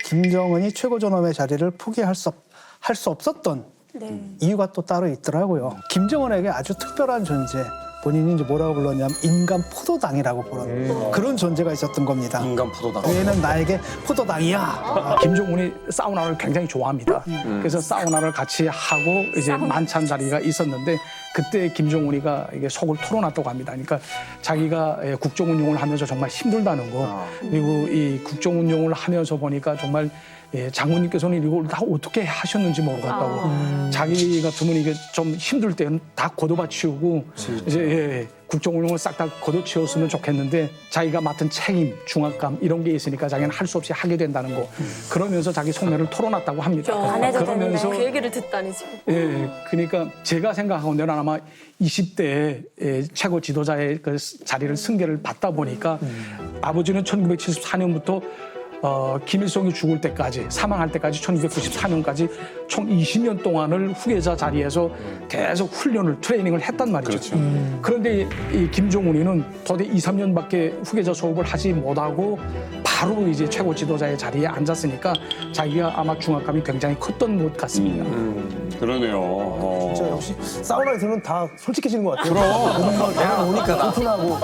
김정은이 최고존엄의 자리를 포기할 수 없었던 이유가 또 따로 있더라고요. 김정은에게 아주 특별한 존재, 본인이 이제 뭐라고 불렀냐면 인간 포도당이라고 부르는 그런 존재가 있었던 겁니다. 인간 포도당. 얘는 나에게 포도당이야. 김정은이 사우나를 굉장히 좋아합니다. 그래서 사우나를 같이 하고 이제 만찬 자리가 있었는데 그때 김정은이가 이게 속을 털어놨다고 합니다. 그러니까 자기가 국정운영을 하면서 정말 힘들다는 거, 그리고 이 국정운영을 하면서 보니까 정말 장모님께서는 이걸 다 어떻게 하셨는지 모르겠다고. 자기 같으면 이게 좀 힘들 때는 다 걷어받치우고 이제 국정운영을 싹 다 걷어치웠으면 좋겠는데 자기가 맡은 책임, 중압감 이런 게 있으니까 자기는 할 수 없이 하게 된다는 거. 그러면서 자기 속내를 털어놨다고 합니다. 안 해도 그러면서 되는데. 그 얘기를 듣다니 지금. 그러니까 제가 생각하건대로 아마 20대에 최고 지도자의 그 자리를 승계를 받다 보니까 아버지는 1974년부터 김일성이 죽을 때까지, 사망할 때까지 1994년까지 총 20년 동안을 후계자 자리에서 계속 훈련을, 트레이닝을 했단 말이죠. 그런데 이 김정은이는 도대체 2, 3년밖에 후계자 수업을 하지 못하고 바로 이제 최고 지도자의 자리에 앉았으니까 자기가 아마 중압감이 굉장히 컸던 것 같습니다. 그러네요. 진짜 역시 사우나에서는 다 솔직해지는 것 같아요. 그럼. 내가 오니까 오픈하고.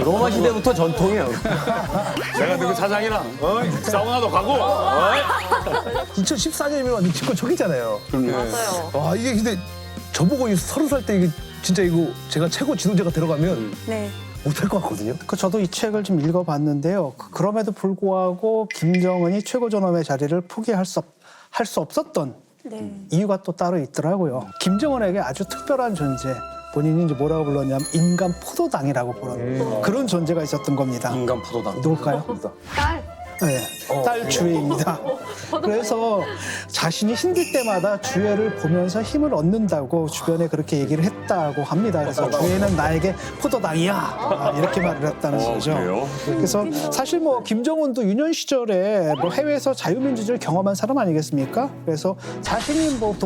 로마 시대부터 전통이에요. 내가 누구 사장이랑 사우나도 가고. 2014년이면 완전 집권 초기잖아요. 맞아요. 와, 이게 근데 저보고 30살 때 이게 진짜 이거 제가 최고 지도자가 들어가면 네. 못할 것 같거든요. 저도 이 책을 좀 읽어봤는데요. 그럼에도 불구하고 김정은이 최고존엄의 자리를 포기할 수 없었던 이유가 또 따로 있더라고요. 김정은에게 아주 특별한 존재, 본인이 이제 뭐라고 불렀냐면 인간 포도당이라고 부르는 그런 존재가 있었던 겁니다. 인간 포도당. 누굴까요? 딸. 네, 딸 주애입니다. 그래서 자신이 힘들 때마다 주애를 보면서 힘을 얻는다고 주변에 그렇게 얘기를 했다고 합니다. 그래서 주애는 나에게 포도당이야 이렇게 말을 했다는 거죠. 그래요? 그래서 사실 뭐 김정은도 유년 시절에 뭐 해외에서 자유민주주의를 경험한 사람 아니겠습니까? 그래서 자신이 뭐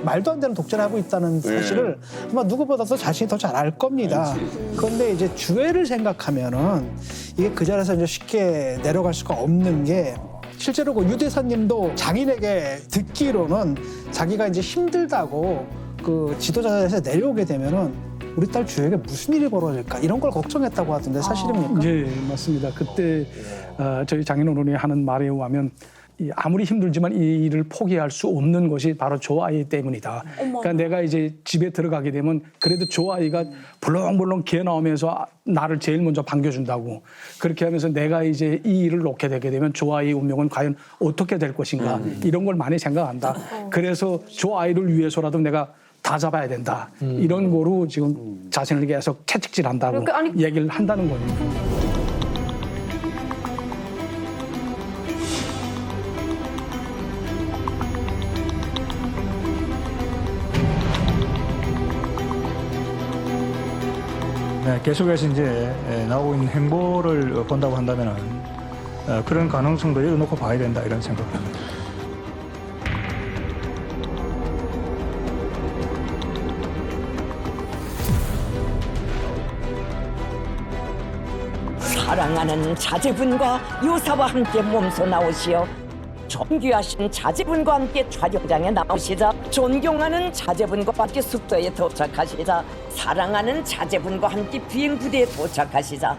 말도 안 되는 독재를 하고 있다는 사실을 아마 누구보다도 자신이 더 잘 알 겁니다. 그런데 이제 주애를 생각하면은 이게 그 자리에서 이제 쉽게 내려갈 수가 없는 게 실제로 그 유대사님도 장인에게 듣기로는 자기가 이제 힘들다고 그 지도자에서 내려오게 되면은 우리 딸 주에게 무슨 일이 벌어질까 이런 걸 걱정했다고 하던데 사실입니까? 네, 맞습니다. 그때 저희 장인어른이 하는 말에 의하면 아무리 힘들지만 이 일을 포기할 수 없는 것이 바로 저 아이 때문이다. 그러니까 내가 이제 집에 들어가게 되면 그래도 저 아이가 벌렁벌렁 기어 나오면서 나를 제일 먼저 반겨준다고. 그렇게 하면서 내가 이제 이 일을 놓게 되게 되면 저 아이의 운명은 과연 어떻게 될 것인가 이런 걸 많이 생각한다. 그래서 저 아이를 위해서라도 내가 다 잡아야 된다. 이런 거로 지금 자신을 계속 채찍질한다고 그러니까 얘기를 한다는 겁니다. 네, 계속해서 이제 나오고 있는 행보를 본다고 한다면은 그런 가능성도 열어놓고 봐야 된다 이런 생각을 합니다. 사랑하는 자제분과 유사와 함께 몸소 나오시어 존귀하신 자제분과 함께 촬영장에 나오시자 존경하는 자제분과 함께 숙소에 도착하시자 사랑하는 자제분과 함께 비행부대에 도착하시자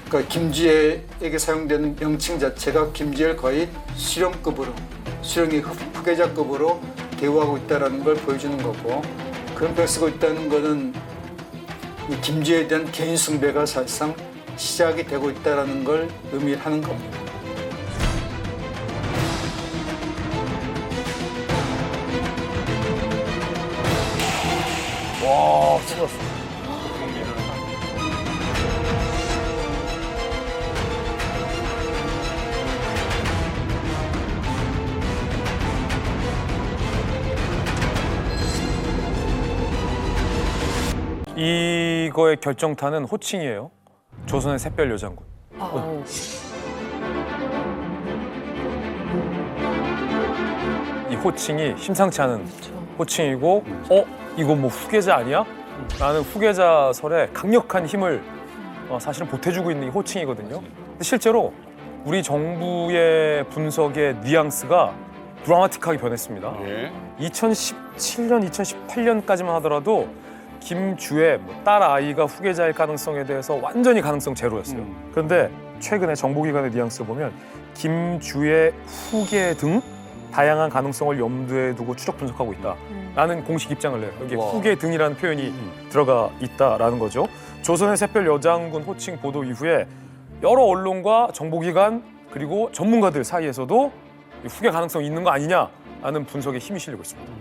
그러니까 김지혜에게 사용되는 명칭 자체가 김지혜를 거의 수령급으로, 수령의 후계자급으로 대우하고 있다는 걸 보여주는 거고, 그런 표현을 쓰고 있다는 것은 이 김지혜에 대한 개인 숭배가 사실상 시작이 되고 있다는 걸 의미하는 겁니다. 와, 찍었어. 이거의 결정타는 호칭이에요. 조선의 샛별 여장군. 이 호칭이 심상치 않은 호칭이고, 이거 뭐 후계자 아니야? 라는 후계자설에 강력한 힘을 사실은 보태주고 있는 이 호칭이거든요. 근데 실제로 우리 정부의 분석의 뉘앙스가 드라마틱하게 변했습니다. 예. 2017년, 2018년까지만 하더라도 김주의 딸 아이가 후계자일 가능성에 대해서 완전히 가능성 제로였어요. 그런데 최근에 정보기관의 뉘앙스를 보면 김주의 후계 등 다양한 가능성을 염두에 두고 추적 분석하고 있다라는 공식 입장을 내요. 여기에 후계 등이라는 표현이 들어가 있다라는 거죠. 조선의 샛별 여장군 호칭 보도 이후에 여러 언론과 정보기관 그리고 전문가들 사이에서도 후계 가능성이 있는 거 아니냐라는 분석에 힘이 실리고 있습니다.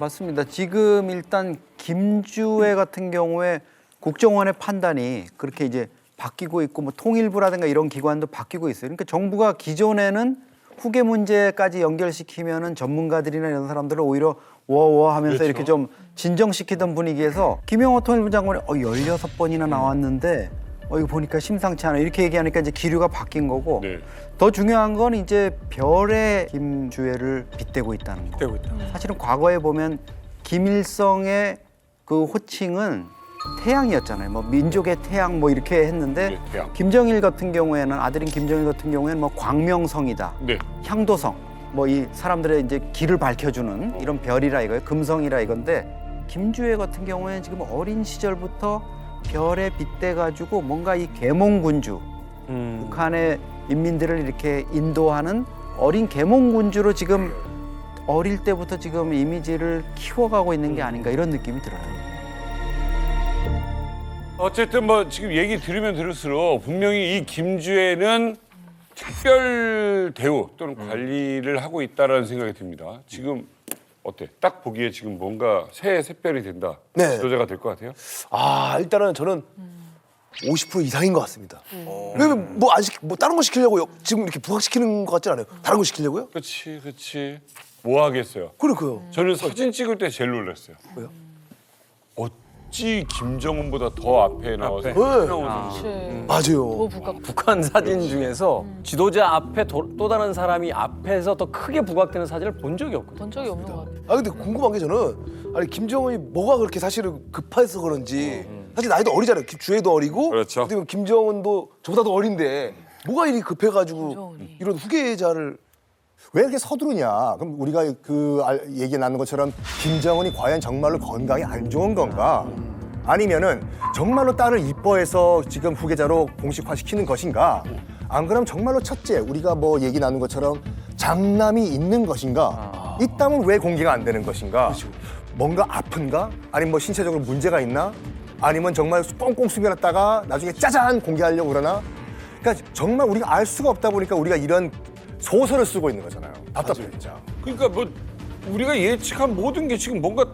맞습니다. 지금 일단 김주회 같은 경우에 국정원의 판단이 그렇게 이제 바뀌고 있고 뭐 통일부라든가 이런 기관도 바뀌고 있어요. 그러니까 정부가 기존에는 후계 문제까지 연결시키면은 전문가들이나 이런 사람들을 오히려 워워 하면서 이렇게 좀 진정시키던 분위기에서 김영호 통일부 장관이 16번이나 나왔는데 이거 보니까 심상치 않아 이렇게 얘기하니까 이제 기류가 바뀐 거고 네. 더 중요한 건 이제 별의 김주회를 빗대고 있다는 거. 사실은 과거에 보면 김일성의 그 호칭은 태양이었잖아요. 뭐 민족의 태양 뭐 이렇게 했는데 네, 태양. 김정일 같은 경우에는 아들인 김정일 같은 경우에는 뭐 광명성이다, 네. 향도성, 뭐 이 사람들의 이제 길을 밝혀주는 이런 별이라 이거예요. 금성이라 이건데 김주회 같은 경우에는 지금 어린 시절부터 별에 빗대 가지고 뭔가 이 계몽군주, 북한의 인민들을 이렇게 인도하는 어린 계몽군주로 지금 어릴 때부터 지금 이미지를 키워가고 있는 게 아닌가 이런 느낌이 들어요. 어쨌든 뭐 지금 얘기 들으면 들을수록 분명히 이 김주혜는 특별 대우 또는 관리를 하고 있다라는 생각이 듭니다. 지금 어때? 딱 보기에 지금 뭔가 새해 샛별이 된다. 네. 지도자가 될 것 같아요? 일단은 저는 50% 이상인 것 같습니다. 왜냐면 뭐 안 시키, 뭐 다른 거 시키려고 지금 이렇게 부각시키는 것 같진 않아요. 다른 거 시키려고요? 그렇지. 뭐 하겠어요? 그러니까요. 저는 사진 찍을 때 제일 놀랐어요. 왜요? 어찌 김정은보다 더 앞에 나와서 맞아요. 북한 사진 중에서 지도자 앞에 또 다른 사람이 앞에서 더 크게 부각되는 사진을 본 적이 없거든요. 본 적이 없는 것 같아요. 근데 궁금한 게 저는 김정은이 뭐가 그렇게 사실은 급해서 그런지 사실 나이도 어리잖아요. 주혜도 어리고 그렇죠. 어떻게 보면 김정은도 저보다도 어린데 뭐가 이리 급해가지고 김정은이. 이런 후계자를 왜 이렇게 서두르냐? 그럼 우리가 얘기 나눈 것처럼 김정은이 과연 정말로 건강이 안 좋은 건가? 아니면은 정말로 딸을 이뻐해서 지금 후계자로 공식화시키는 것인가? 안 그러면 정말로 첫째 우리가 뭐 얘기 나눈 것처럼 장남이 있는 것인가? 있다면 왜 공개가 안 되는 것인가? 뭔가 아픈가? 아니면 뭐 신체적으로 문제가 있나? 아니면 정말 꽁꽁 숨겨놨다가 나중에 짜잔 공개하려고 그러나? 그러니까 정말 우리가 알 수가 없다 보니까 우리가 이런 소설을 쓰고 있는 거잖아요. 답답해 진짜. 그러니까 뭐 우리가 예측한 모든 게 지금 뭔가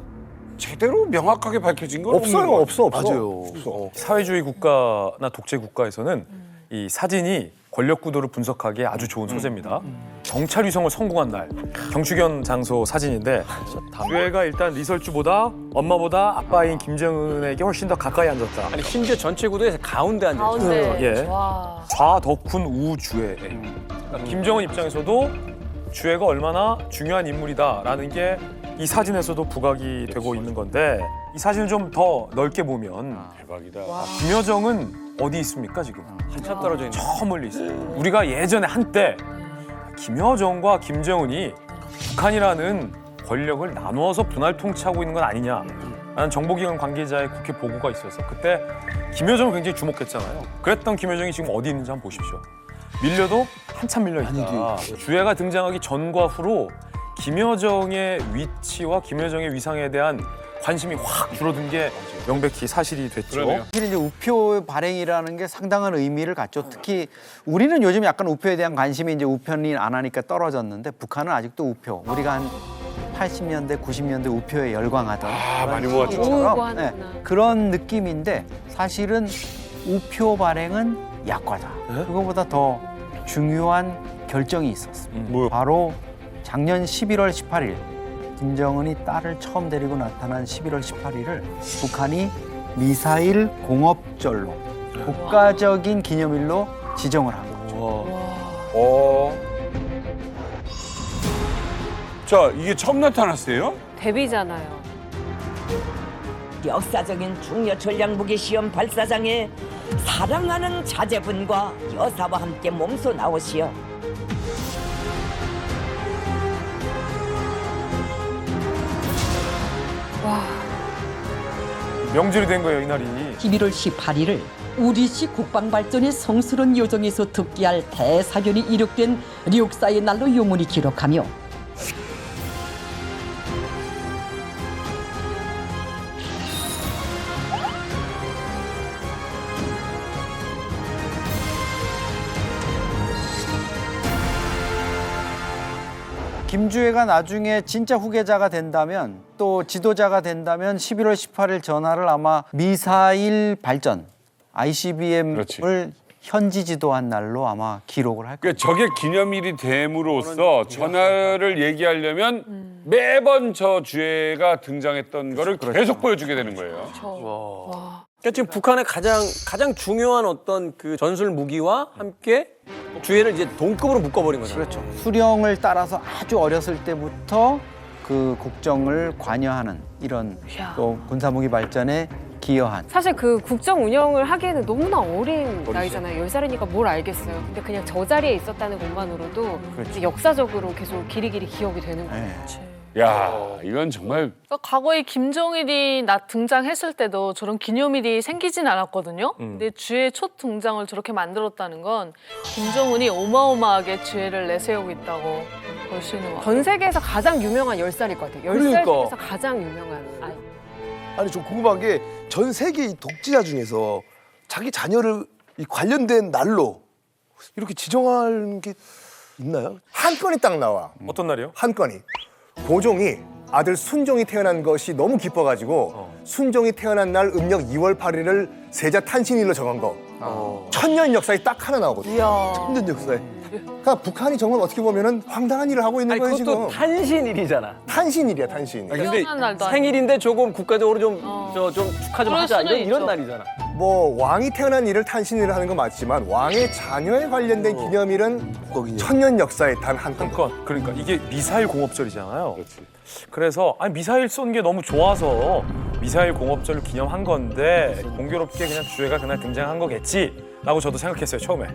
제대로 명확하게 밝혀진 건 없어요. 없어. 맞아요. 사회주의 국가나 독재 국가에서는 이 사진이 권력 구도를 분석하기에 아주 좋은 소재입니다. 경찰 위성을 성공한 날 경축연 장소 사진인데 주혜가 일단 리설주보다 엄마보다 아빠인 김정은에게 훨씬 더 가까이 앉았다. 아니 심지어 전체 구도에서 가운데 앉아 있어요. 가운데. 예. 와. 좌덕훈 우주혜. 그러니까 김정은 입장에서도 주혜가 얼마나 중요한 인물이다라는 게 이 사진에서도 부각이 되고 있는 건데 이 사진을 좀 더 넓게 보면 대박이다. 김여정은 어디 있습니까 지금? 한참 떨어져 있는. 저 멀리 있어요. 우리가 예전에 한때 김여정과 김정은이 북한이라는 권력을 나누어서 분할 통치하고 있는 건 아니냐라는 정보기관 관계자의 국회 보고가 있어서 그때 김여정을 굉장히 주목했잖아요. 그랬던 김여정이 지금 어디 있는지 한번 보십시오. 밀려도 한참 밀려 있다. 주혜가 등장하기 전과 후로 김여정의 위치와 김여정의 위상에 대한 관심이 확 줄어든 게 명백히 사실이 됐죠. 그러네요. 사실 이제 우표 발행이라는 게 상당한 의미를 갖죠. 특히 우리는 요즘 약간 우표에 대한 관심이 이제 우편이 안 하니까 떨어졌는데 북한은 아직도 우표. 우리가 한 80년대, 90년대 우표에 열광하던 많이 모았죠. 시기처럼, 오고 하는구나. 그런 느낌인데 사실은 우표 발행은 약과다. 그거보다 더 중요한 결정이 있었습니다. 뭐요? 바로 작년 11월 18일 김정은이 딸을 처음 데리고 나타난 11월 18일을 북한이 미사일 공업절로 국가적인 기념일로 지정을 한 거죠. 자, 이게 처음 나타났어요? 데뷔잖아요. 역사적인 중요 전략무기 시험 발사장에 사랑하는 자제분과 여사와 함께 몸소 나오시어 명절이 된 거예요, 이날이. 11월 18일을 우리식 국방발전의 성스러운 요정에서 듣기할 대사변이 이룩된 역사의 날로 영원히 기록하며 김주애가 나중에 진짜 후계자가 된다면 또 지도자가 된다면 11월 18일 전화를 아마 미사일 발전 ICBM을 그렇지. 현지 지도한 날로 아마 기록을 할 거예요. 그러니까 저게 기념일이 됨으로써 전화를 얘기하려면 매번 저 주애가 등장했던 거를 계속 보여주게 되는 거예요. 그러니까 지금 북한의 가장 중요한 어떤 그 전술 무기와 함께 주애를 이제 동급으로 묶어버린 거잖아요. 그렇죠. 수령을 따라서 아주 어렸을 때부터 그 국정을 관여하는 이런 또 군사무기 발전에 기여한. 사실 그 국정 운영을 하기에는 너무나 어린 나이잖아요. 10살이니까 뭘 알겠어요. 근데 그냥 저 자리에 있었다는 것만으로도 이제 역사적으로 계속 길이길이 기억이 되는 거예요. 야, 이건 정말 과거에 김정일이 등장했을 때도 저런 기념일이 생기진 않았거든요. 근데 주애 첫 등장을 저렇게 만들었다는 건 김정은이 어마어마하게 주애를 내세우고 있다고 볼 수 있는 것 같아요. 전 세계에서 가장 유명한 10살일 것 같아요. 10살 그러니까. 중에서 가장 유명한 아이. 아니 좀 궁금한 게 전 세계 이 독재자 중에서 자기 자녀를 이 관련된 날로 이렇게 지정하는 게 있나요? 한 건이 딱 나와. 어떤 날이요? 한 건이. 고종이 아들 순종이 태어난 것이 너무 기뻐가지고 순종이 태어난 날 음력 2월 8일을 세자 탄신일로 정한 거. 천년 역사에 딱 하나 나오거든요. 천년 역사에. 그러니까 북한이 정말 어떻게 보면은 황당한 일을 하고 있는 거예요 그것도 지금. 탄신일이잖아. 탄신일이야 탄신. 근데 태어난 날도 생일인데 조금 국가적으로 좀 축하 좀 그럴 하자 수는 이런 있죠. 날이잖아. 뭐 왕이 태어난 일을 탄신일을 하는 건 맞지만 왕의 자녀에 관련된 기념일은 천년 역사에 단 한 건. 그러니까 이게 미사일 공업절이잖아요. 그래서 아니 미사일 쏜 게 너무 좋아서 미사일 공업절을 기념한 건데 공교롭게 그냥 주애가 그날 등장한 거겠지라고 저도 생각했어요 처음에.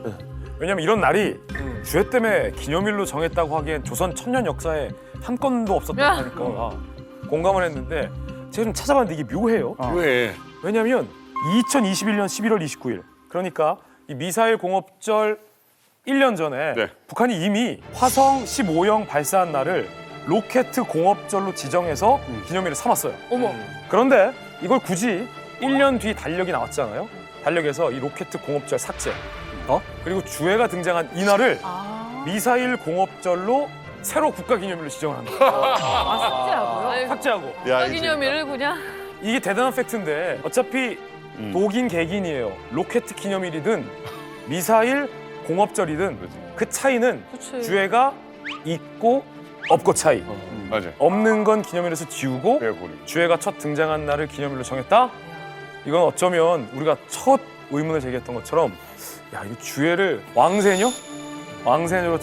왜냐면 이런 날이 주애 때문에 기념일로 정했다고 하기엔 조선 천년 역사에 한 건도 없었다니까 공감을 했는데 제가 좀 찾아봤는데 이게 묘해요. 왜? 왜냐면 2021년 11월 29일 그러니까 이 미사일 공업절 1년 전에 북한이 이미 화성 15형 발사한 날을 로켓 공업절로 지정해서 기념일을 삼았어요. 어머. 그런데 이걸 굳이 1년 뒤 달력이 나왔잖아요. 달력에서 이 로켓 공업절 삭제. 그리고 주애가 등장한 이날을 미사일 공업절로 새로 국가기념일로 지정을 한다. 삭제하고요? 삭제하고. 국가기념일을 그냥. 이게 대단한 팩트인데 어차피 독인 개긴이에요. 로켓 기념일이든 미사일 공업절이든 그 차이는 그치. 주애가 있고 없고 차이. 맞아요. 없는 건 기념일에서 지우고 주애가 첫 등장한 날을 기념일로 정했다? 이건 어쩌면 우리가 첫 의문을 제기했던 것처럼 야, 이 주애를 왕세녀로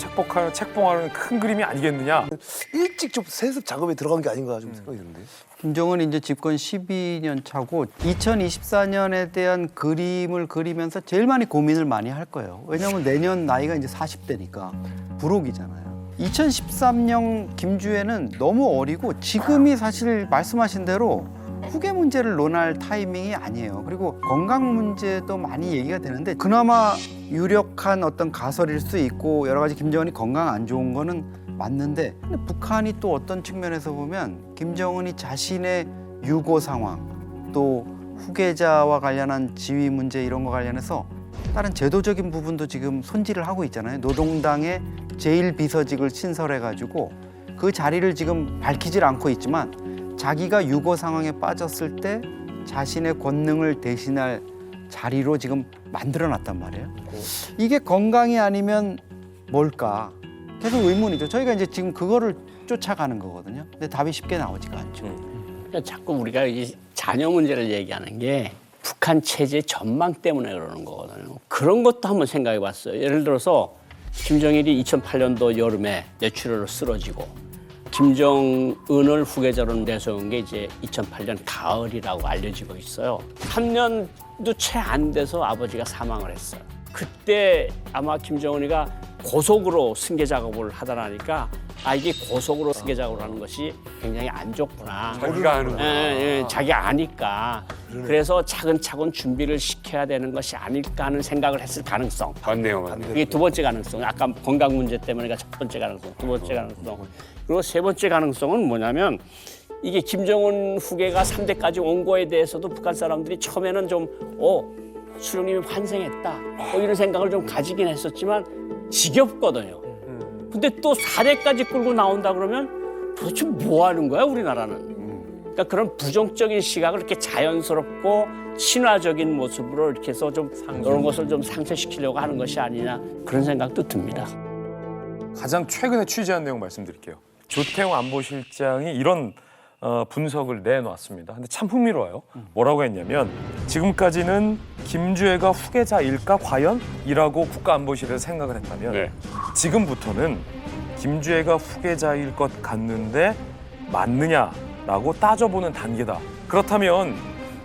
책봉하는 큰 그림이 아니겠느냐. 일찍 좀 세습 작업에 들어간 게 아닌가 좀 생각이 드는데. 김정은 이제 집권 12년 차고 2024년에 대한 그림을 그리면서 제일 많이 고민을 많이 할 거예요. 왜냐하면 내년 나이가 이제 40대니까 불혹이잖아요. 2013년 김주애는 너무 어리고 지금이 사실 말씀하신 대로 후계 문제를 논할 타이밍이 아니에요. 그리고 건강 문제도 많이 얘기가 되는데 그나마 유력한 어떤 가설일 수 있고 여러 가지 김정은이 건강 안 좋은 거는 맞는데 근데 북한이 또 어떤 측면에서 보면 김정은이 자신의 유고 상황 또 후계자와 관련한 지위 문제 이런 거 관련해서 다른 제도적인 부분도 지금 손질을 하고 있잖아요. 노동당의 제1비서직을 신설해가지고 그 자리를 지금 밝히질 않고 있지만 자기가 유고 상황에 빠졌을 때 자신의 권능을 대신할 자리로 지금 만들어놨단 말이에요. 이게 건강이 아니면 뭘까? 계속 의문이죠. 저희가 이제 지금 그거를 쫓아가는 거거든요. 근데 답이 쉽게 나오지가 않죠. 그러니까 자꾸 우리가 이 자녀 문제를 얘기하는 게 북한 체제 전망 때문에 그러는 거거든요. 그런 것도 한번 생각해 봤어요. 예를 들어서 김정일이 2008년도 여름에 뇌출혈로 쓰러지고 김정은을 후계자로 내세운 게 이제 2008년 가을이라고 알려지고 있어요. 3년도 채 안 돼서 아버지가 사망을 했어요. 그때 아마 김정은이가 고속으로 승계 작업을 하다라니까 이게 고속으로 승계 작업을 하는 것이 굉장히 안 좋구나. 자기가 아는 자기가 아니까. 그래서 차근차근 준비를 시켜야 되는 것이 아닐까 하는 생각을 했을 가능성. 맞네요. 이게 두 번째 가능성. 아까 건강 문제 때문에가 첫 번째 가능성, 두 번째 가능성. 그리고 세 번째 가능성은 뭐냐면 이게 김정은 후계가 3대까지 온 거에 대해서도 북한 사람들이 처음에는 좀 수령님이 환생했다. 이런 생각을 좀 가지긴 했었지만 지겹거든요. 근데 또 4대까지 끌고 나온다 그러면 도대체 뭐 하는 거야, 우리나라는. 그러니까 그런 부정적인 시각을 이렇게 자연스럽고 친화적인 모습으로 이렇게 해서 좀 이런 것을 좀 상쇄시키려고 하는 것이 아니냐 그런 생각도 듭니다. 가장 최근에 취재한 내용 말씀드릴게요. 조태용 안보실장이 이런 분석을 내놓았습니다. 근데 참 흥미로워요. 뭐라고 했냐면 지금까지는 김주애가 후계자일까 과연? 이라고 국가안보실에서 생각을 했다면 지금부터는 김주애가 후계자일 것 같는데 맞느냐라고 따져보는 단계다. 그렇다면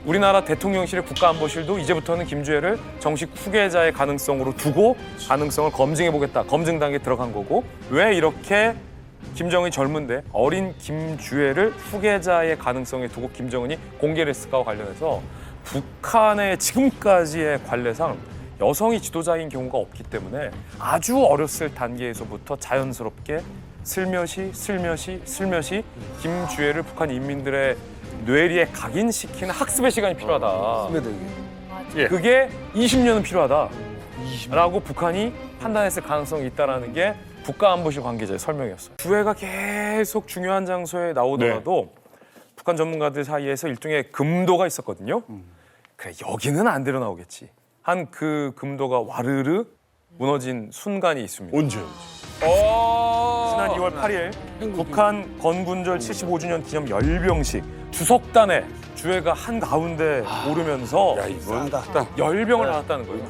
우리나라 대통령실의 국가안보실도 이제부터는 김주애를 정식 후계자의 가능성으로 두고 가능성을 검증해보겠다. 검증 단계에 들어간 거고 왜 이렇게 김정은이 젊은데 어린 김주애를 후계자의 가능성에 두고 김정은이 공개를 했을까와 관련해서 북한의 지금까지의 관례상 여성이 지도자인 경우가 없기 때문에 아주 어렸을 단계에서부터 자연스럽게 슬며시 김주애를 북한 인민들의 뇌리에 각인시키는 학습의 시간이 필요하다. 그게 20년은 필요하다라고 북한이 판단했을 가능성이 있다는 게 국가안보실 관계자의 설명이었어요. 주애가 계속 중요한 장소에 나오더라도 북한 전문가들 사이에서 일종의 금도가 있었거든요. 그래, 여기는 안 데려 나오겠지. 한 그 금도가 와르르 무너진 순간이 있습니다. 언제요? 지난 2월 8일 북한 건군절 75주년 기념 열병식 주석단에 주애가 한가운데 오르면서 열병을 받았다는 거예요.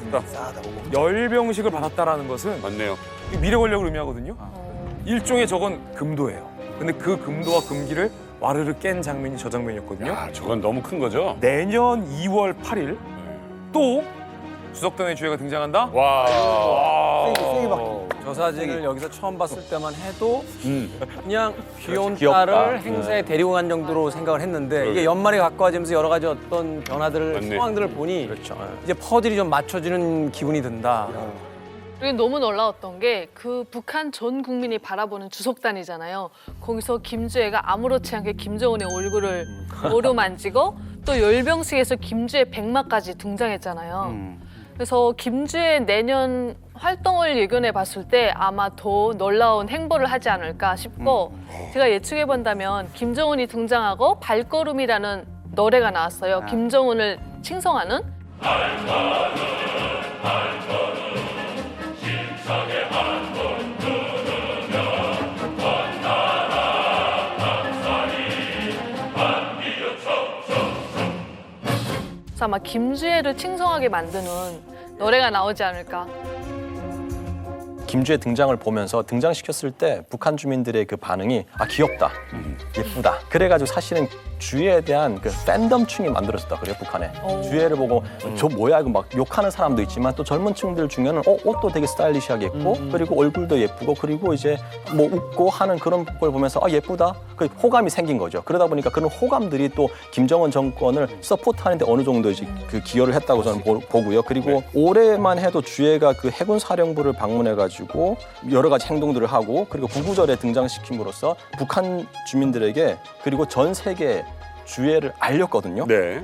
열병식을 받았다는 것은 맞네요. 미래 권력을 의미하거든요. 일종의 저건 금도예요. 근데 그 금도와 금기를 와르르 깬 장면이 저 장면이었거든요. 저건 너무 큰 거죠? 내년 2월 8일 또 주석단의 주애가 등장한다? 저 사진을 여기서 처음 봤을 때만 해도 그냥 귀여운 딸을 행사에 데리고 간 정도로 생각을 했는데 이게 연말에 가까워지면서 여러 가지 어떤 변화들을 상황들을 보니 이제 퍼즐이 좀 맞춰지는 기분이 든다. 그리고 너무 놀라웠던 게 그 북한 전 국민이 바라보는 주석단이잖아요. 거기서 김주애가 아무렇지 않게 김정은의 얼굴을 어루만지고 또 열병식에서 김주애 백마까지 등장했잖아요. 그래서 김주애 내년 활동을 예견해 봤을 때 아마 더 놀라운 행보를 하지 않을까 싶고 제가 예측해 본다면 김정은이 등장하고 발걸음이라는 노래가 나왔어요. 김정은을 칭송하는. 그래서 아마 김주애를 칭송하게 만드는 노래가 나오지 않을까. 김주애 등장을 보면서 등장시켰을 때 북한 주민들의 그 반응이 귀엽다, 예쁘다. 그래가지고 사실은 주애에 대한 그 팬덤층이 만들어졌다 그래요, 북한에. 주애를 보고 저 뭐야 이거 막 욕하는 사람도 있지만 또 젊은 층들 중에는 옷도 되게 스타일리시하게 입고 그리고 얼굴도 예쁘고 그리고 이제 뭐 웃고 하는 그런 걸 보면서 예쁘다. 그 호감이 생긴 거죠. 그러다 보니까 그런 호감들이 또 김정은 정권을 서포트하는데 어느 정도 이제 그 기여를 했다고 저는 보고요. 그리고 올해만 해도 주애가 그 해군 사령부를 방문해가지고 여러 가지 행동들을 하고 그리고 구구절에 등장시킴으로써 북한 주민들에게 그리고 전 세계 주애를 알렸거든요. 네.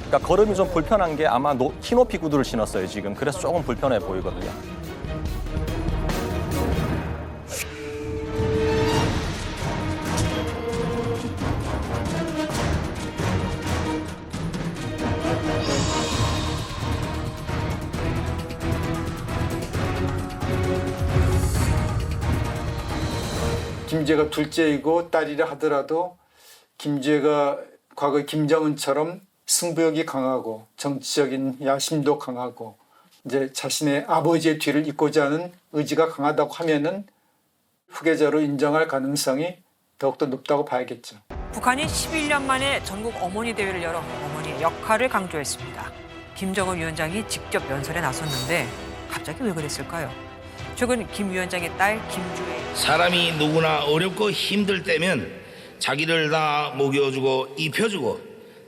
그러니까 걸음이 좀 불편한 게 아마 키높이 구두를 신었어요, 지금. 그래서 조금 불편해 보이거든요. 김주애가 둘째이고 딸이라 하더라도 김주애가 과거 김정은처럼 승부욕이 강하고 정치적인 야심도 강하고 이제 자신의 아버지의 뒤를 잇고자 하는 의지가 강하다고 하면은 후계자로 인정할 가능성이 더욱더 높다고 봐야겠죠. 북한이 11년 만에 전국 어머니 대회를 열어 어머니의 역할을 강조했습니다. 김정은 위원장이 직접 연설에 나섰는데 갑자기 왜 그랬을까요? 최근 김 위원장의 딸 김주애. 사람이 누구나 어렵고 힘들 때면 자기를 다 먹여주고 입혀주고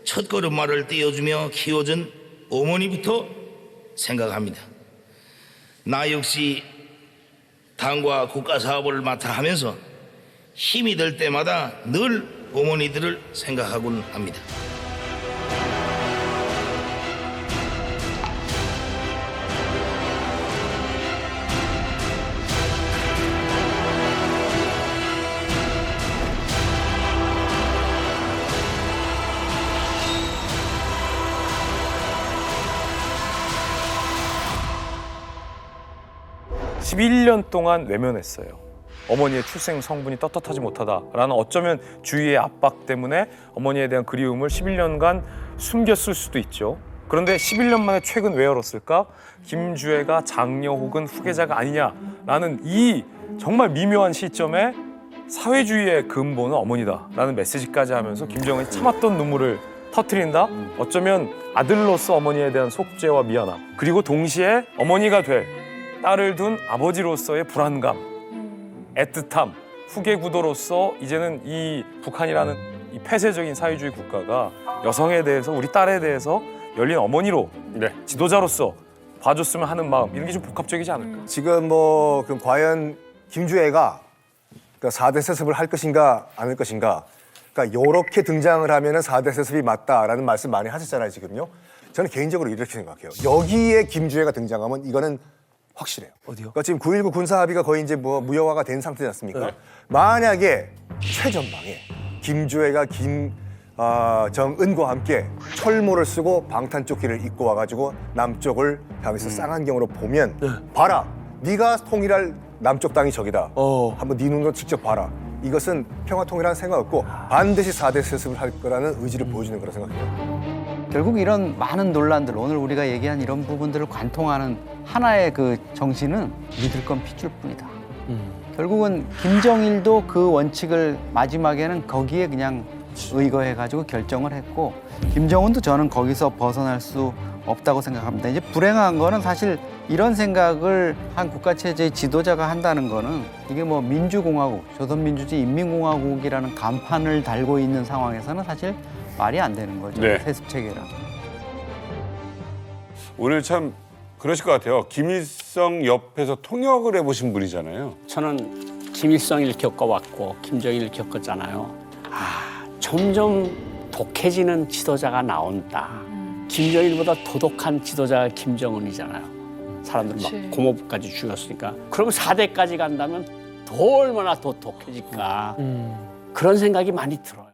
첫걸음마를 띄워주며 키워준 어머니부터 생각합니다. 나 역시 당과 국가 사업을 맡아 하면서 힘이 들 때마다 늘 어머니들을 생각하곤 합니다. (11년) 동안 외면했어요. 어머니의 출생 성분이 떳떳하지 못하다라는 어쩌면 주위의 압박 때문에 어머니에 대한 그리움을 11년간 숨겼을 수도 있죠. 그런데 11년 만에 최근 왜 열었을까? 김주애가 장녀 혹은 후계자가 아니냐라는 이 정말 미묘한 시점에 사회주의의 근본은 어머니다라는 메시지까지 하면서 김정은이 참았던 눈물을 터뜨린다? 어쩌면 아들로서 어머니에 대한 속죄와 미안함, 그리고 동시에 어머니가 될 딸을 둔 아버지로서의 불안감, 애틋함, 후계 구도로서 이제는 이 북한이라는 이 폐쇄적인 사회주의 국가가 여성에 대해서, 우리 딸에 대해서 열린 어머니로, 지도자로서 봐줬으면 하는 마음, 이런 게 좀 복합적이지 않을까? 지금 뭐 그럼 과연 김주애가 그러니까 4대 세습을 할 것인가 안 할 것인가, 그러니까 이렇게 등장을 하면은 4대 세습이 맞다라는 말씀 많이 하셨잖아요 지금요. 저는 개인적으로 이렇게 생각해요. 여기에 김주애가 등장하면 이거는 확실해요. 어디요? 그러니까 지금 9.19 군사합의가 거의 이제 뭐 무효화가 된 상태지 않습니까? 네. 만약에 최전방에 김주애가 정은과 함께 철모를 쓰고 방탄조끼를 입고 와가지고 남쪽을 향해서 쌍안경으로 보면 봐라, 네가 통일할 남쪽 땅이 저기다. 한번 네 눈으로 직접 봐라. 이것은 평화통일이라는 생각 없고 반드시 4대 세습을 할 거라는 의지를 보여주는 거라 생각해요. 결국 이런 많은 논란들, 오늘 우리가 얘기한 이런 부분들을 관통하는 하나의 그 정신은 믿을 건 핏줄 뿐이다. 결국은 김정일도 그 원칙을 마지막에는 거기에 그냥 의거해가지고 결정을 했고, 김정은도 저는 거기서 벗어날 수 없다고 생각합니다. 이제 불행한 거는 사실 이런 생각을 한 국가체제의 지도자가 한다는 거는 이게 뭐 민주공화국, 조선민주주의 인민공화국이라는 간판을 달고 있는 상황에서는 사실 말이 안 되는 거죠. 네. 세습체계라. 오늘 참 그러실 것 같아요. 김일성 옆에서 통역을 해보신 분이잖아요. 저는 김일성을 겪어왔고 김정일을 겪었잖아요. 점점 독해지는 지도자가 나온다. 김정일보다 도독한 지도자가 김정은이잖아요. 사람들 막 고모부까지 죽였으니까. 그럼 4대까지 간다면 더 얼마나 더 독해질까. 그런 생각이 많이 들어요.